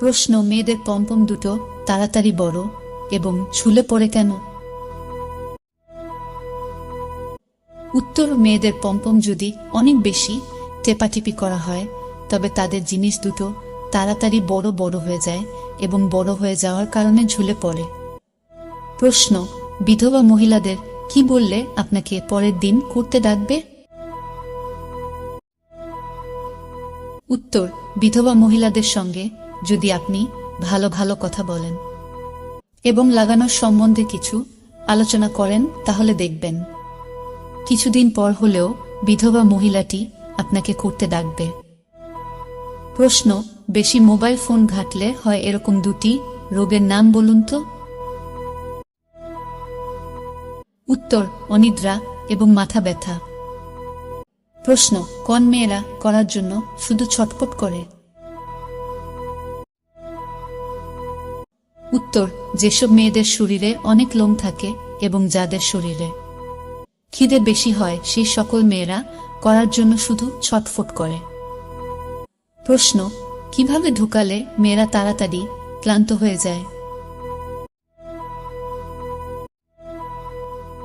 প্রশ্ন, মেয়েদের পম্পম দুটো তাড়াতাড়ি বড় এবং ঝুলে পড়ে কেন? উত্তর, মেয়েদের পম্পম যদি অনেক বেশি টেপাটিপি করা হয় তবে তাদের জিনিস দুটো তাড়াতাড়ি বড় বড় হয়ে যায় এবং বড় হয়ে যাওয়ার কারণে ঝুলে পড়ে। প্রশ্ন, বিধবা মহিলাদের কি বললে আপনাকে পরের দিন করতে ডাকবে? উত্তর, বিধবা মহিলাদের সঙ্গে যদি আপনি ভালো ভালো কথা বলেন এবং লাগানোর সম্বন্ধে কিছু আলোচনা করেন তাহলে দেখবেন কিছুদিন পর হলেও বিধবা মহিলাটি আপনাকে করতে ডাকবে। প্রশ্ন, বেশি মোবাইল ফোন ঘাঁটলে হয় এরকম দুটি রোগের নাম বলুন তো? উত্তর, অনিদ্রা এবং মাথা ব্যথা। প্রশ্ন, কোন মেয়েরা করার জন্য শুধু ছটফট করে? উত্তর, যেসব মেয়েদের শরীরে অনেক লোম থাকে এবং যাদের শরীরে খিদে বেশি হয় সেই সকল মেয়েরা করার জন্য শুধু ছটফট করে। প্রশ্ন, কিভাবে ঢুকালে মেয়েরা তাড়াতাড়ি ক্লান্ত হয়ে যায়?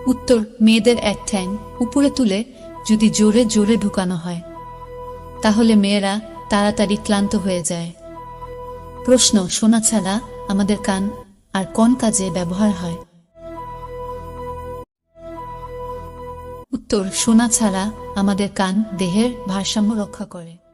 উত্তর, মেয়েদের এক ঠ্যাং উপরে তুলে যদি জোরে জোরে ঢুকানো হয় তাহলে মেয়েরা তাড়াতাড়ি ক্লান্ত হয়ে যায়। প্রশ্ন, শোনা ছাড়া আমাদের কান আর কোন কাজে ব্যবহার হয়? উত্তর, শোনা ছাড়া আমাদের কান দেহের ভারসাম্য রক্ষা করে।